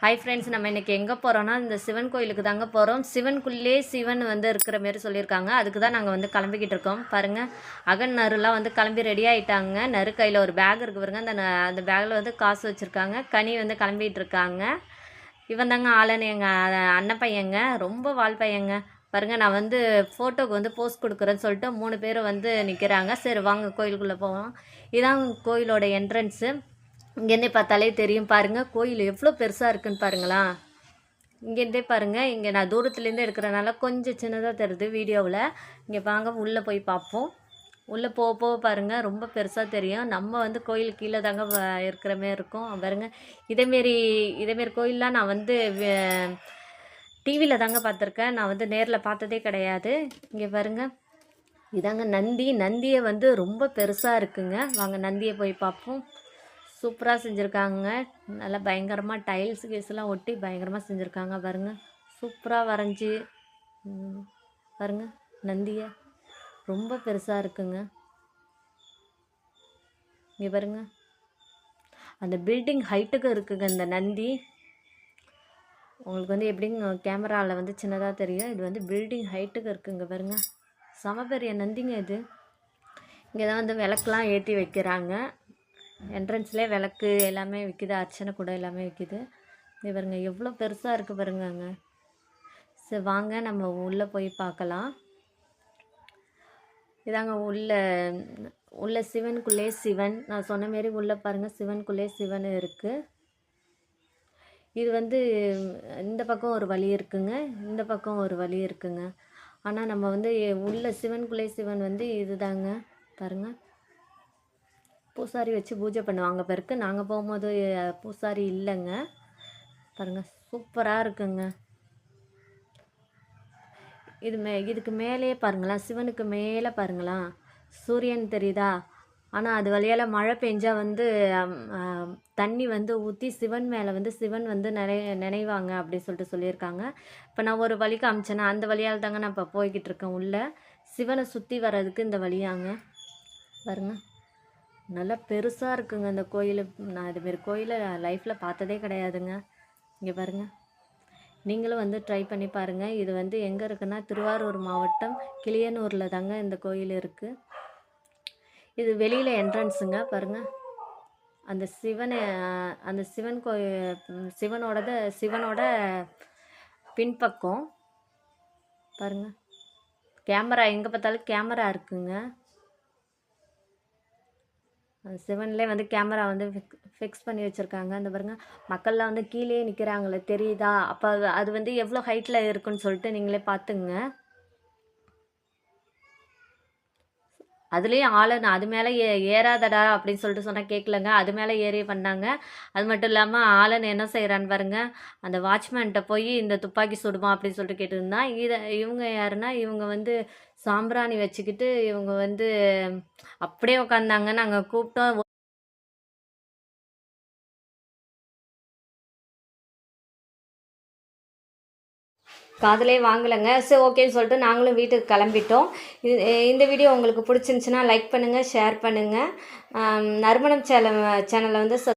Hi friends, நம்ம இன்றைக்கி எங்கே போகிறோன்னா இந்த சிவன் கோயிலுக்கு தாங்க போகிறோம். சிவனுக்குள்ளே சிவன் வந்து இருக்கிற மாரி சொல்லியிருக்காங்க. அதுக்கு தான் நாங்கள் வந்து கிளம்பிக்கிட்டு இருக்கோம். பாருங்கள், அகன் நறுலாம் வந்து கிளம்பி ரெடி ஆகிட்டாங்க. நறு கையில் ஒரு பேக் இருக்குது பாருங்க. அந்த பேக்கில் வந்து காசு வச்சுருக்காங்க. கனி வந்து கிளம்பிகிட்டு இருக்காங்க. இவன் தாங்க ஆளன், எங்கள் அண்ணன் பையங்க, ரொம்ப வால் பையங்க. பாருங்கள், நான் வந்து ஃபோட்டோக்கு வந்து போஸ்ட் கொடுக்குறேன்னு சொல்லிட்டு 3 பேர் வந்து நிற்கிறாங்க. சரி வாங்க கோயிலுக்குள்ளே போவோம். இதான் கோயிலோட என்ட்ரன்ஸு. இங்கேருந்தே பார்த்தாலே தெரியும் பாருங்கள், கோயில் எவ்வளோ பெருசாக இருக்குன்னு பாருங்களா. இங்கேருந்தே பாருங்கள், இங்கே நான் தூரத்துலேருந்து எடுக்கிறனால கொஞ்சம் சின்னதாக தெரியுது வீடியோவில். இங்கே வாங்க உள்ளே போய் பார்ப்போம். உள்ளே போக போக பாருங்கள் ரொம்ப பெருசாக தெரியும். நம்ம வந்து கோயில் கீழே தாங்க இருக்கிற மாரி இருக்கும் பாருங்கள். இதேமாரி கோயிலெலாம் நான் வந்து டிவியில் தாங்க பார்த்துருக்கேன். நான் வந்து நேரில் பார்த்ததே கிடையாது. இங்கே பாருங்கள், இதாங்க நந்தியை வந்து ரொம்ப பெருசாக இருக்குங்க. வாங்க நந்தியை போய் பார்ப்போம். சூப்பராக செஞ்சுருக்காங்க. நல்லா பயங்கரமாக டைல்ஸ் கேஸ்லாம் ஒட்டி பயங்கரமாக செஞ்சுருக்காங்க பாருங்கள். சூப்பராக வரைஞ்சி பாருங்கள், நந்தியை ரொம்ப பெருசாக இருக்குங்க. இங்கே பாருங்கள், அந்த பில்டிங் ஹைட்டுக்கு இருக்குங்க இந்த நந்தி. உங்களுக்கு வந்து எப்படிங்க கேமராவில் வந்து சின்னதாக தெரியும். இது வந்து பில்டிங் ஹைட்டுக்கு இருக்குங்க பாருங்கள். செம பெரிய நந்திங்க இது. இங்கே தான் வந்து விளக்குலாம் ஏற்றி வைக்கிறாங்க. என்ட்ரன்ஸ்லேயே விளக்கு எல்லாமே விற்கிது, அர்ச்சனை கூட எல்லாமே விற்கிது. இது பாருங்க எவ்வளோ பெருசாக இருக்குது பாருங்க. சரி வாங்க நம்ம உள்ளே போய் பார்க்கலாம். இதாங்க உள்ள சிவனுக்குள்ளே சிவன். நான் சொன்ன மாரி உள்ளே பாருங்கள், சிவனுக்குள்ளே சிவன் இருக்குது. இது வந்து இந்த பக்கம் ஒரு வழி இருக்குங்க, இந்த பக்கம் ஒரு வழி இருக்குங்க. ஆனால் நம்ம வந்து உள்ள சிவனுக்குள்ளே சிவன் வந்து இது தாங்க பாருங்கள். பூசாரி வச்சு பூஜை பண்ணுவாங்க பிறகு. நாங்கள் போகும்போது பூசாரி இல்லைங்க. பாருங்கள் சூப்பராக இருக்குங்க. இதுக்கு மேலேயே பாருங்களா, சிவனுக்கு மேலே பாருங்களா சூரியன் தெரியுதா. ஆனால் அது வழியால் மழை பெஞ்சால் வந்து தண்ணி வந்து ஊற்றி சிவன் மேலே வந்து சிவன் வந்து நினைவாங்க அப்படின்னு சொல்லிட்டு சொல்லியிருக்காங்க. இப்போ நான் ஒரு வழிக்கு அமிச்சேன்னா அந்த வழியால் தாங்க நான் இப்போ போய்கிட்டு இருக்கேன். உள்ள சிவனை சுற்றி வர்றதுக்கு இந்த வழியாங்க பாருங்கள். நல்லா பெருசாக இருக்குங்க இந்த கோயில். நான் இதுமாரி கோயிலை லைஃப்பில் பார்த்ததே கிடையாதுங்க. இங்கே பாருங்கள், நீங்களும் வந்து ட்ரை பண்ணி பாருங்கள். இது வந்து எங்கே இருக்குன்னா திருவாரூர் மாவட்டம் கிளியனூரில் தாங்க இந்த கோயில் இருக்குது. இது வெளியில் என்ட்ரன்ஸுங்க பாருங்கள். அந்த சிவன் கோயில் சிவனோட பின்பக்கம் பாருங்கள். கேமரா எங்கே பார்த்தாலும் கேமரா இருக்குங்க. சிவன்லேயே வந்து கேமரா வந்து ஃபிக்ஸ் பண்ணி வச்சுருக்காங்க. அந்த பாருங்கள், மக்கள்லாம் வந்து கீழே நிற்கிறாங்களே தெரியுதா. அப்போ அது வந்து எவ்வளோ ஹைட்டில் இருக்குன்னு சொல்லிட்டு நீங்களே பார்த்துங்க. அதுலேயும் நான் அது மேலே ஏறாதடா அப்படின்னு சொல்லிட்டு சொன்னால் கேட்கலங்க. அது மேலே ஏறி பண்ணாங்க. அது மட்டும் இல்லாமல் ஆளன் என்ன செய்கிறான்னு பாருங்கள். அந்த வாட்ச்மேன்கிட்ட போய் இந்த துப்பாக்கி சுடுமா அப்படின்னு சொல்லிட்டு கேட்டுருந்தான். இவங்க யாருன்னா, இவங்க வந்து சாம்பிராணி வச்சுக்கிட்டு இவங்க வந்து அப்படியே உட்காந்தாங்க. நாங்கள் கூப்பிட்டோம். காதலே வாங்கலைங்க. சரி ஓகேன்னு சொல்லிட்டு நாங்களும் வீட்டுக்கு கிளம்பிட்டோம். இந்த வீடியோ உங்களுக்கு பிடிச்சிருந்துச்சின்னா லைக் பண்ணுங்கள், ஷேர் பண்ணுங்கள். நறுமணம் சேனலை வந்து